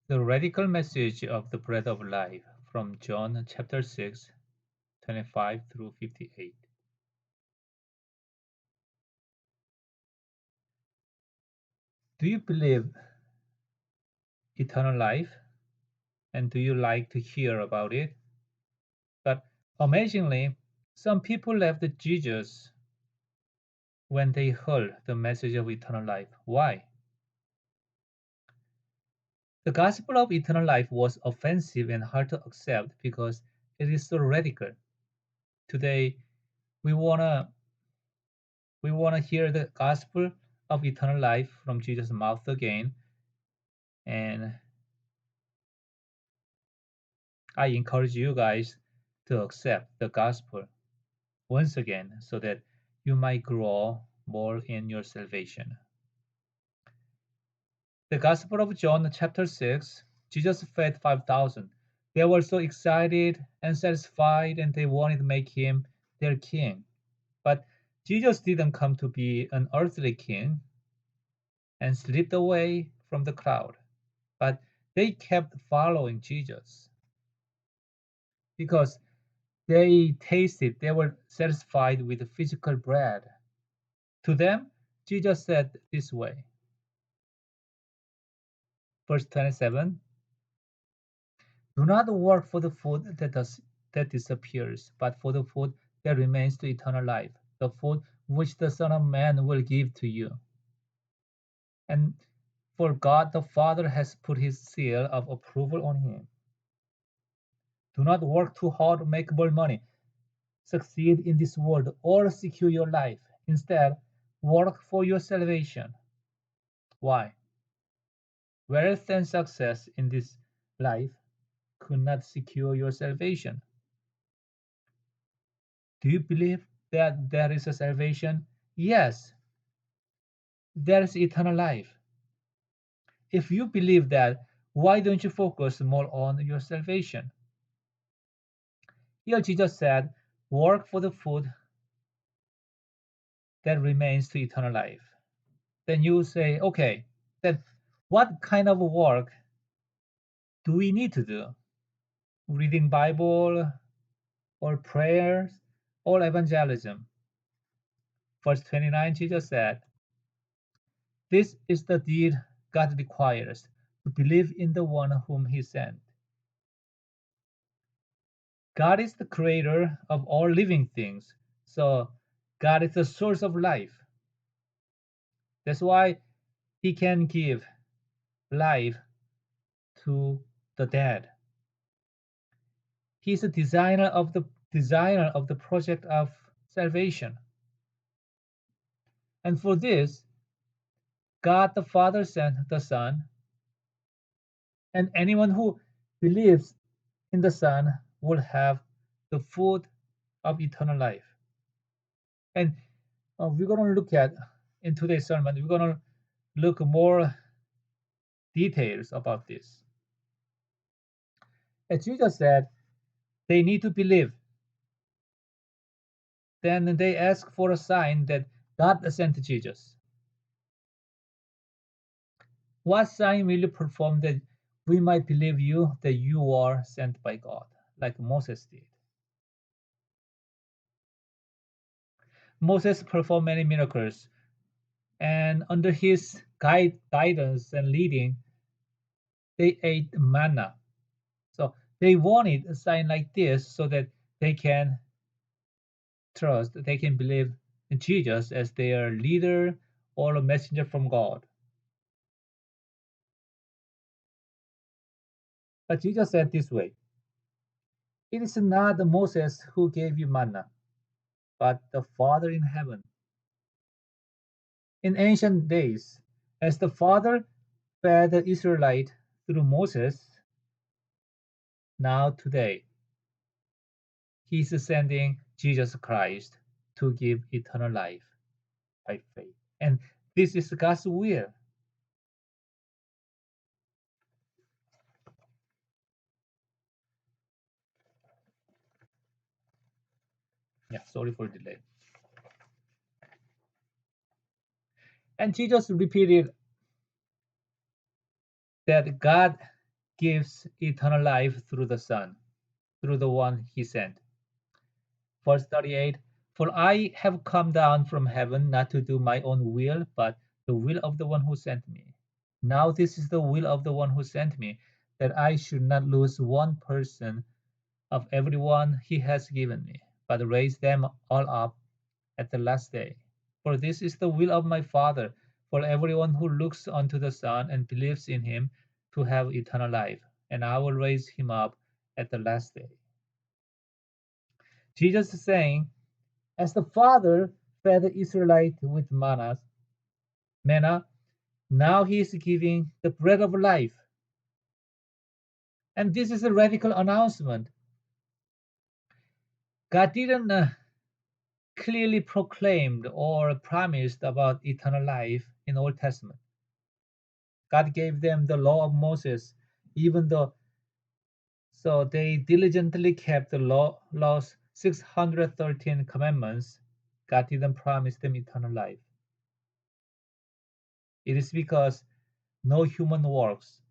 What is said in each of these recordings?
The radical message of the bread of life from John chapter 6, 25 through 58. Do you believe eternal life? And do you like to hear about it? But amazingly, some people left Jesus when they heard the message of eternal life. Why? The gospel of eternal life was offensive and hard to accept because it is so radical. Today, we wanna we wanna hear the gospel of eternal life from Jesus' mouth again, and I encourage you guys to accept the gospel once again so that you might grow more in your salvation. The Gospel of John, chapter 6, Jesus fed 5,000. They were so excited and satisfied, and they wanted to make him their king. But Jesus didn't come to be an earthly king and slipped away from the crowd. But they kept following Jesus because they were satisfied with the physical bread. To them, Jesus said this way, verse 27, do not work for the food that disappears, but for the food that remains to eternal life, the food which the Son of Man will give to you. And for God the Father has put his seal of approval on him. Do not work too hard to make more money, succeed in this world, or secure your life. Instead, work for your salvation. Why? Wealth and success in this life could not secure your salvation. Do you believe that there is a salvation? Yes, there is eternal life. If you believe that, why don't you focus more on your salvation? Here Jesus said, work for the food that remains to eternal life. Then you say, okay, then what kind of work do we need to do? Reading Bible or prayers or evangelism? Verse 29, Jesus said, this is the deed God requires, to believe in the one whom he sent. God is the creator of all living things. So God is the source of life. That's why he can give life to the dead. He's the designer of the project of salvation. And for this, God the Father sent the Son, and anyone who believes in the Son will have the food of eternal life. And we're going to look at in today's sermon, we're going to look more details about this. As Jesus said, they need to believe. Then they ask for a sign that God sent Jesus. What sign will you perform that we might believe you that you are sent by God, like Moses did? Moses performed many miracles, and under his guidance and leading, they ate manna. So they wanted a sign like this so that they can trust, they can believe in Jesus as their leader or a messenger from God. But Jesus said this way, it is not Moses who gave you manna, but the Father in heaven. In ancient days, as the Father fed the Israelite through Moses, now today he is sending Jesus Christ to give eternal life by faith. And this is God's will. Yeah, sorry for the delay. And Jesus repeated that God gives eternal life through the Son, through the one he sent. Verse 38, for I have come down from heaven not to do my own will, but the will of the one who sent me. Now this is the will of the one who sent me, that I should not lose one person of everyone he has given me, but raise them all up at the last day. For this is the will of my Father, for everyone who looks unto the Son and believes in him to have eternal life, and I will raise him up at the last day. Jesus is saying, as the Father fed the Israelite with manna, now he is giving the bread of life. And this is a radical announcement. God didn't clearly proclaimed or promised about eternal life in Old Testament. God gave them the law of Moses, even though so they diligently kept the law's 613 commandments. God didn't promise them eternal life. It is because no human works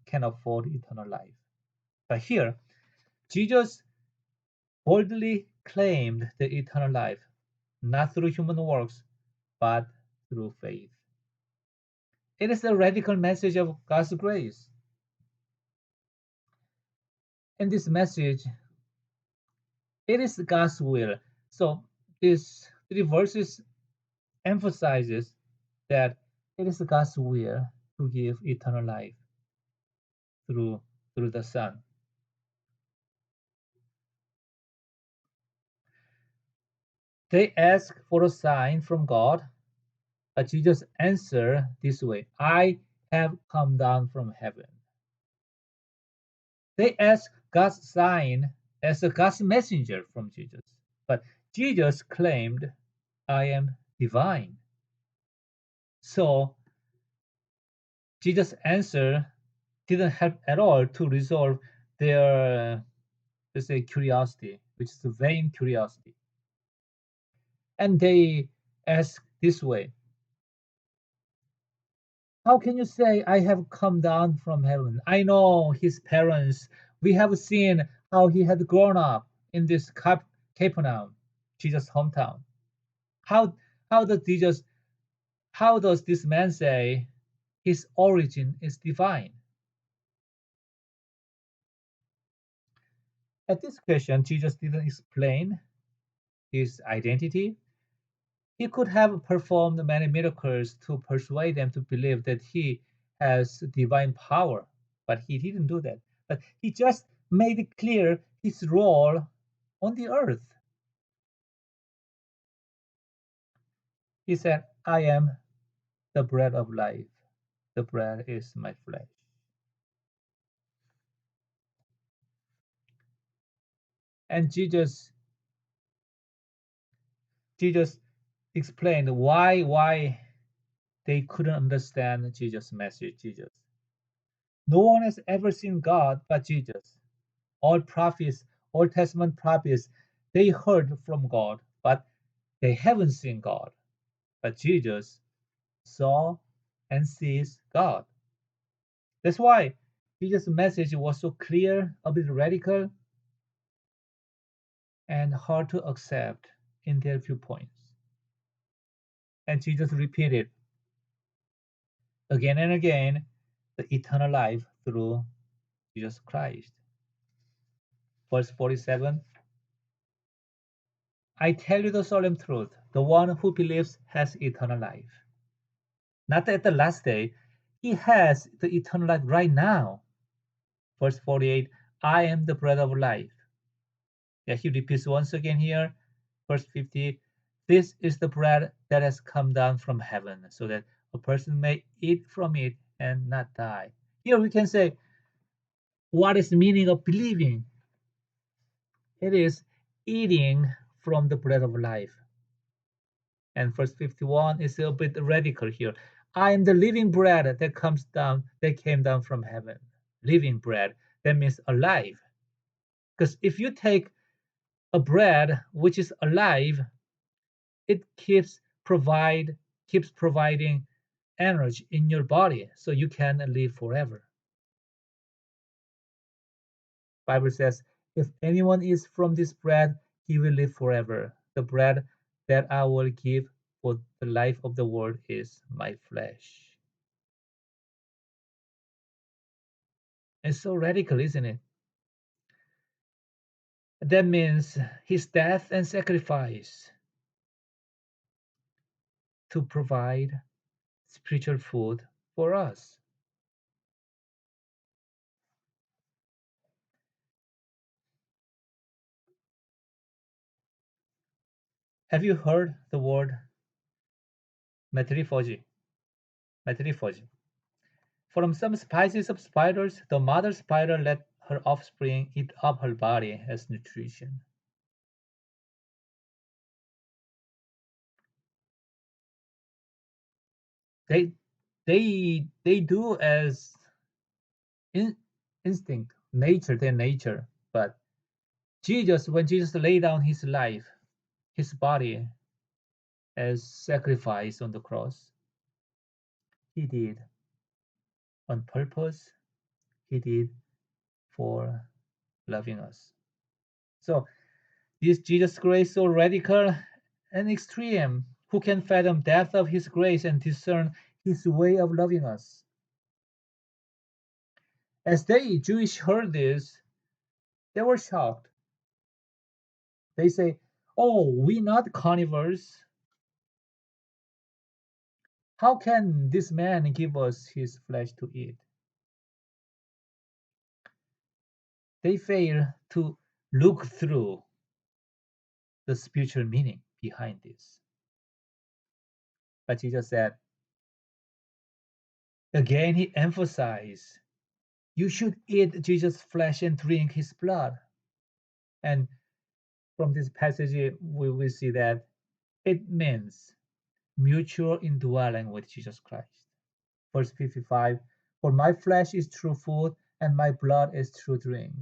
can afford eternal life. But here, Jesus boldly claimed the eternal life, not through human works, but through faith. It is a radical message of God's grace. In this message, it is God's will. So these three verses emphasizes that it is God's will to give eternal life through the Son. They ask for a sign from God, but Jesus answered this way: I have come down from heaven. They ask God's sign as a God's messenger from Jesus, but Jesus claimed, I am divine. So Jesus' answer didn't help at all to resolve their, let's say, curiosity, which is a vain curiosity. And they ask this way: how can you say I have come down from heaven? I know his parents. We have seen how he had grown up in this Capernaum, Jesus' hometown. How how does Jesus how does this man say his origin is divine? At this question, Jesus didn't explain his identity. He could have performed many miracles to persuade them to believe that he has divine power, but he didn't do that. But he just made it clear his role on the earth. He said, I am the bread of life. The bread is my flesh. And Jesus explained why they couldn't understand Jesus' message. Jesus. No one has ever seen God but Jesus. All prophets, Old Testament prophets, they heard from God, but they haven't seen God. But Jesus saw and sees God. That's why Jesus' message was so clear, a bit radical, and hard to accept in their viewpoints. And Jesus repeated again and again the eternal life through Jesus Christ. Verse 47, I tell you the solemn truth, the one who believes has eternal life. Not at the last day, he has the eternal life right now. Verse 48, I am the bread of life. Yeah, he repeats once again here. Verse 50, this is the bread that has come down from heaven, so that a person may eat from it and not die. Here we can say, what is the meaning of believing? It is eating from the bread of life. And verse 51 is a bit radical here. I am the living bread that came down from heaven. Living bread, that means alive. Because if you take a bread which is alive, it keeps providing energy in your body so you can live forever. Bible says, if anyone eats from this bread, he will live forever. The bread that I will give for the life of the world is my flesh. It's so radical, isn't it? That means his death and sacrifice to provide spiritual food for us. Have you heard the word metamorphosis? Metamorphosis. From some species of spiders, the mother spider let her offspring eat up her body as nutrition. They they do as in, instinct, nature, their nature. But Jesus, when Jesus laid down his life, his body as sacrifice on the cross, he did on purpose. He did for loving us. So this Jesus' grace so radical and extreme. Who can fathom depth of his grace and discern his way of loving us? As they Jewish heard this, they were shocked. They say, "Oh, we not carnivores. How can this man give us his flesh to eat?" They fail to look through the spiritual meaning behind this. But Jesus said, again, he emphasized, you should eat Jesus' flesh and drink his blood. And from this passage, we will see that it means mutual indwelling with Jesus Christ. Verse 55, for my flesh is true food and my blood is true drink.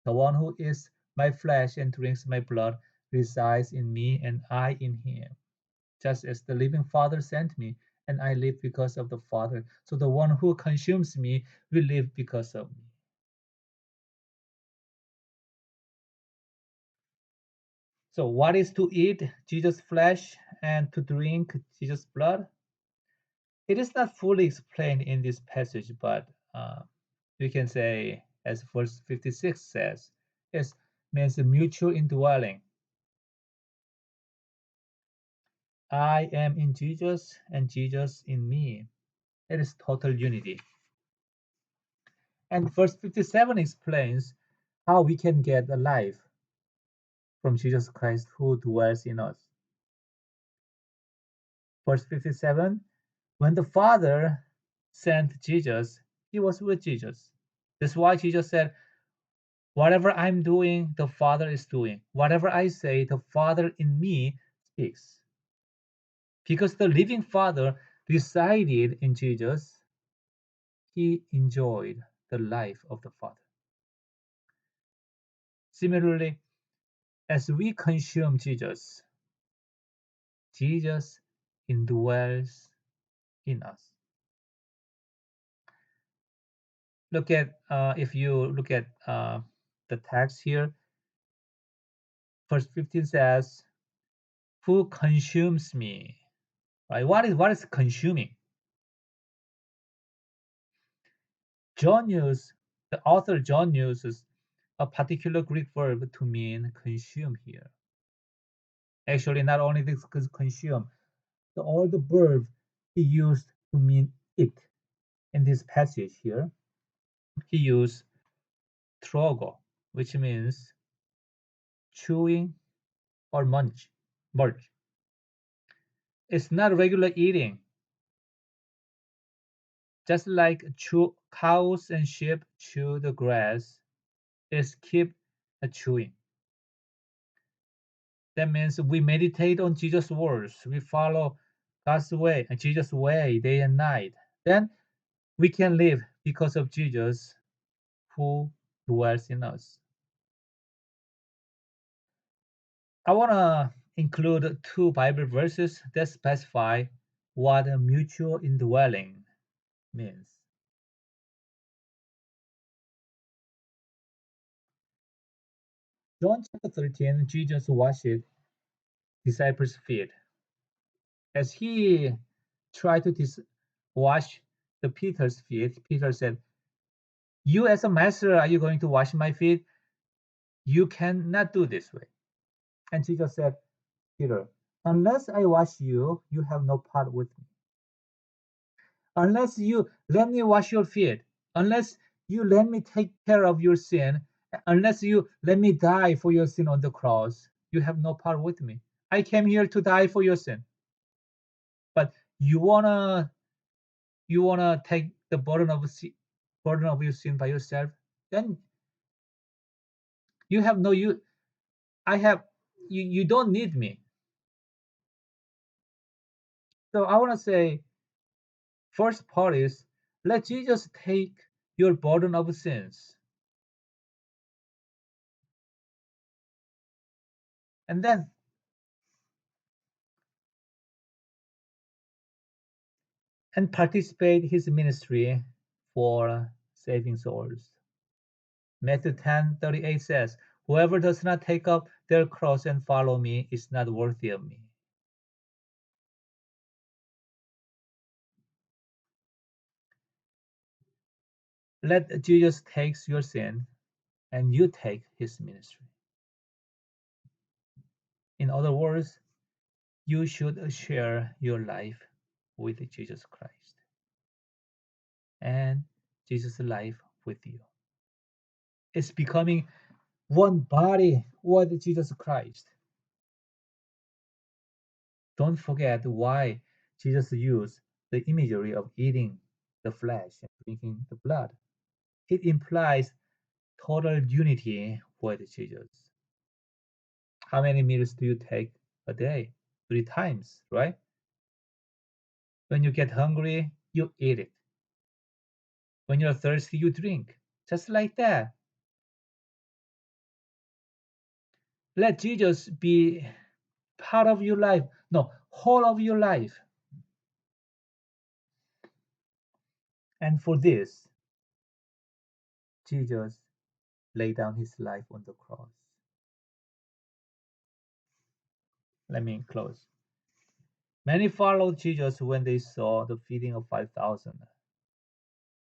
The one who eats my flesh and drinks my blood resides in me and I in him. Just as the living Father sent me, and I live because of the Father, so the one who consumes me will live because of me. So, what is to eat Jesus' flesh and to drink Jesus' blood? It is not fully explained in this passage, but we can say, as verse 56 says, it means mutual indwelling. I am in Jesus and Jesus in me. It is total unity. And verse 57 explains how we can get a life from Jesus Christ who dwells in us. Verse 57, when the Father sent Jesus, he was with Jesus. That's why Jesus said, whatever I'm doing, the Father is doing. Whatever I say, the Father in me speaks. Because the living Father resided in Jesus, he enjoyed the life of the Father. Similarly, as we consume Jesus, Jesus indwells in us. Look at if you look at the text here, verse 15 says, "Who consumes me?" Right? What is consuming? John used the author John uses a particular Greek verb to mean consume here. Actually, not only this consume, all the verb he used to mean eat in this passage here. He used trogo, which means chewing or munch. It's not regular eating. Just like cows and sheep chew the grass, it's keep chewing. That means we meditate on Jesus' words. We follow God's way and Jesus' way day and night. Then we can live because of Jesus who dwells in us. I want to include two Bible verses that specify what a mutual indwelling means. John chapter 13, Jesus washed disciples' feet. As he tried to wash the Peter's feet, Peter said, "You as a master, are you going to wash my feet? You cannot do this way." And Jesus said, "Peter, unless I wash you, you have no part with me. Unless you let me wash your feet, unless you let me take care of your sin, unless you let me die for your sin on the cross, you have no part with me. I came here to die for your sin. But you wanna take the burden of your sin by yourself, then you have no you I have you don't need me." So I wanna say, first part is, let Jesus take your burden of sins, and then and participate his ministry for saving souls. Matthew 10:38 says, "Whoever does not take up their cross and follow me is not worthy of me." Let Jesus take your sin and you take his ministry. In other words, you should share your life with Jesus Christ and Jesus' life with you. It's becoming one body with Jesus Christ. Don't forget why Jesus used the imagery of eating the flesh and drinking the blood. It implies total unity with Jesus. How many meals do you take a day? 3 times, right? When you get hungry, you eat it. When you're thirsty, you drink. Just like that. Let Jesus be part of your life. No, whole of your life. And for this, Jesus laid down his life on the cross. Let me close. Many followed Jesus when they saw the feeding of 5,000.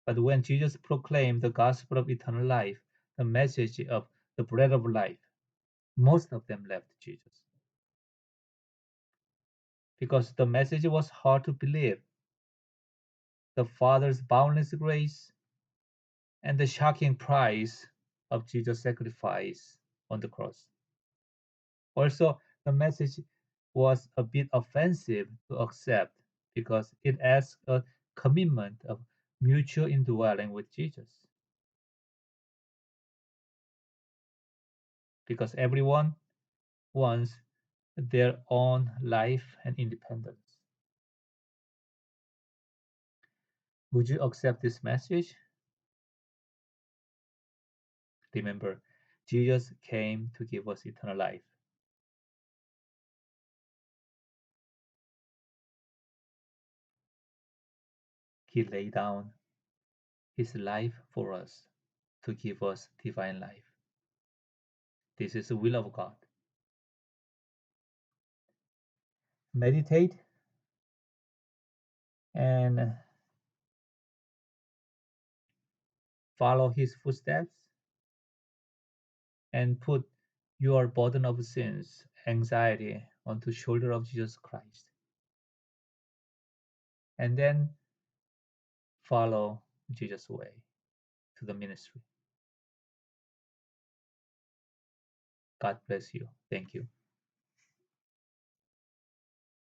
But when Jesus proclaimed the gospel of eternal life, the message of the bread of life, most of them left Jesus. Because the message was hard to believe. The Father's boundless grace and the shocking price of Jesus' sacrifice on the cross. Also, the message was a bit offensive to accept because it asked a commitment of mutual indwelling with Jesus. Because everyone wants their own life and independence. Would you accept this message? Remember, Jesus came to give us eternal life. He laid down his life for us to give us divine life. This is the will of God. Meditate and follow his footsteps and put your burden of sins, anxiety onto the shoulder of Jesus Christ. And then follow Jesus' way to the ministry. God bless you. Thank you.